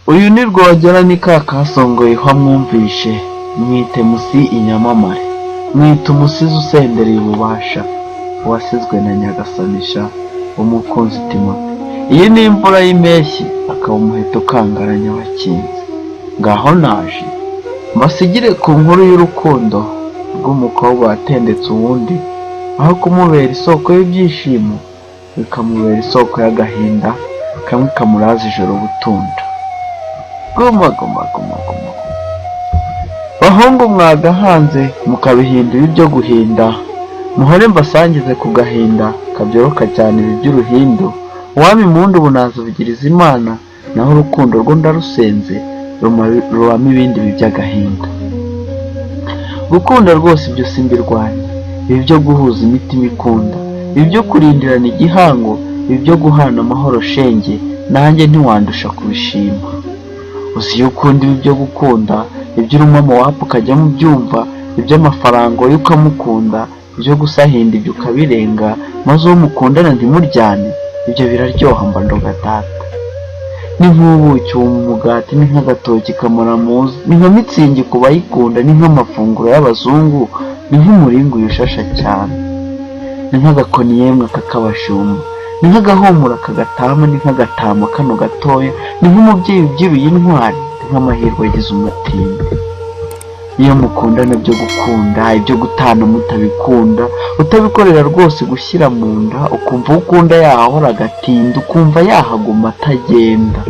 Uyu ni Rwogera ni ka kasongoye ho mwumvishe, mwite musi inyamamare, mwite umusizi usendereye ububasha, wasizwe na Nyagasanisha umukunzi Timote. Iyi ni imvura y'impeshyi, akaba umuheto kangaranya abakinzi. Ngaho naje mbasigire ku nkuru y'urukundo rw'umukobwa watendetse uwundi, aho kumubera isoko y'ibyishimo bikamubera isoko y'agahinda, kamwe kamuraza ijoro butunda. Goma. Bahungu mwagahanze mukabihindura ibyo guhinda, muhore mbasangize ku gahinda kabyoroka cyane ibi by'uruhindu. Uwami impundu bunazivugiriza Imana, naho urukundo rwo ndarusenze rubamo ibindi by'agahinda. Gukunda rwose ibyo simbirwanya, ibi byo guhuza imitima ikunda, ibi byo kurindirana igihango, ibi byo guhana amahoro shenge, nanjye ntiwandusha kubishima. Uzi iyo ukunda ibi byo gukunda, ibyo urumamo wapu ukajya mu byumva, iby'amafaranga yo ukamukunda, ibyo gusahinda ibyo ukabirenga, maze uwo mukundana ntimuryane, ibyo biraryoha mba ndogatata. Ni nk'ubuki uwo mugati, ni nk'agatoki kamaramuzi, ni nka mitsingi ku bayikunda, ni nk'amafunguro y'abazungu, ni nk'umuringa uyushasha cyane, ni nk'agakoni yemwe kakabashumba, ni nk'agahumura kagatama, ni nk'agatama kano gatoya, ni nk'umubyeyi ubyiruye intwari, ni nk'amahirwe agize umutindi. Iyo mukundana byo gukunda, ibyo gutana mutabikunda, utabikorera rwose gushyira mu nda, ukumva ukunda yahahora agatinda, ukumva yahaguma atagenda.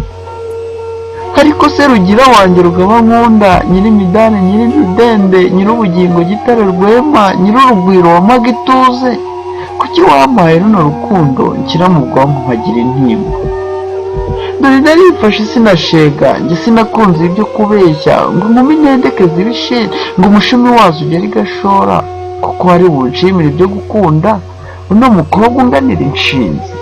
Ariko se rugira wanjye rugaba nkunda, nyir'imidani nyir'imidende, nyir'ubugingo gitare rwema, nyir'urugwiro wamaga ituze, kuki wampaye runo rukundo nshyira mu bwonko nkagira intimba? Dore narifashe sinashega, njye sinakunze ibyo kubeshya, ngo inkumi ntendeke zibishe, ngo umushumi wazo ugere igashora, kuko wari bunshimire ibyo gukunda, uno mukobwa unganira inshinzi.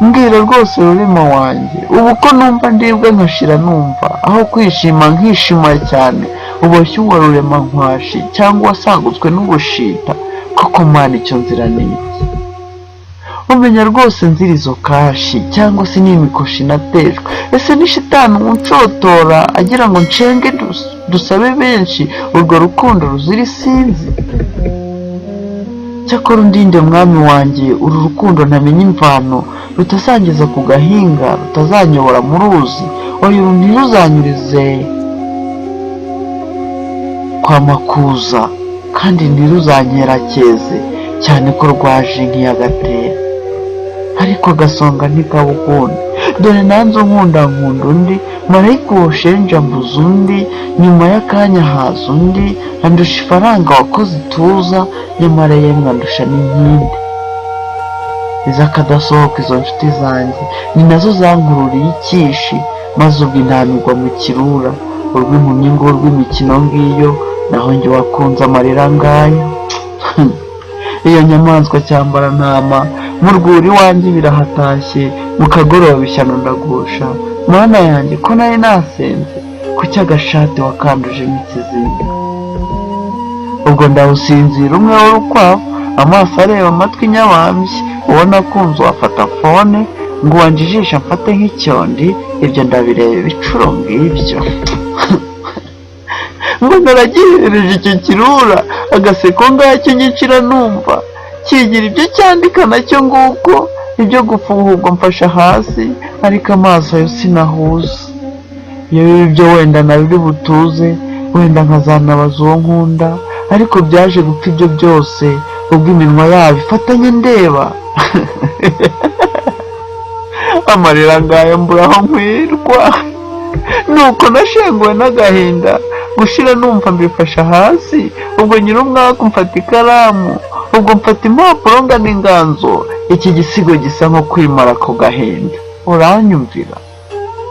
Mbwira rwose rurema wanjye, ubu ko numva ndibwe nkashira numva, aho kwishima nkishima cyane, uboshye uwa rurema nkwashi, cyangwa wasangutswe n'ubushita, koko mana icyo nzira ni iki? Umenya rwose nzira izo kashi, cyangwa se n'imikoshi natejwe, ese ni shitani unshotora agira ngo ncenge dusabe benshi urwo rukundo ruzira isinzi? Cyakora undinde mwami wanjye, uru rukundo ntamenya imvano, rutazangeza ku gahinga, rutazanyobora mu ruzi, oya ntiruzanyurize kwa makuza, kandi ntiruzankerakeze cyane ko rwaje nk'iyagatera. Ariko agasonga ntikabukunda, dore nanze nkunda undi, marayika uwoshenja mbuza undi, nyuma y'akanya haza undi, andusha ifaranga wakoze ituza, nyamara yemwe andusha n'inkindi. Iza akadasohoka izo nshuti zanjye, ni nazo zankururiye ikishi, maze ubwo intamirwa mu kirura, urw'impumyi ngo urw'imikino ngiyo, naho njye wakunze amarira ngayo. Iyo nyamaswa cyambara ntama, mu rwuri iwanjye birahatashye, mu kagoroba ishyano ndagusha, mana yanjye ko nari nasenze, kuki agashati wakandujemo ikizinga? Ubwo ndawusinzira umwe w'urukwavu, amaso areba amatwi nyabambye, ubona kunze wafata fone, ngo wanjijisha mfate nk'icyondi, ibyo ndabireba ibicuro ngibyo. Ngo naragihereje icyo kirura, agaseko ngacyo nyicira numva, kigira ibyo cyandika nacyo nguko, ibyo gufuhurwa mfasha hasi, ariko amaso yo sinahuza. Iyo ibyo wenda nabiri butuze, wenda nkazanabaza uwo nkunda, ariko byaje gupfa ibyo byose, ubwo iminwa yabo ifatanye ndeba. Amarira ngayo mbura aho nkwirwa, nuko nashenguwe n'agahinda, gushira numva mbifasha hasi, ubwo nyir'umwaka mfata ikaramu, ubwo mfata impapuro ngana inganzo, iki gisigo gisa nko kwimara ako gahinda. Uranyumvira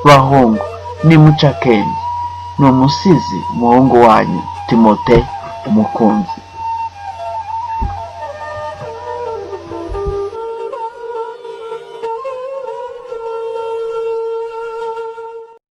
bahungu, nimuca akenge, ni umusizi umuhungu wanyu Timote umukunzi.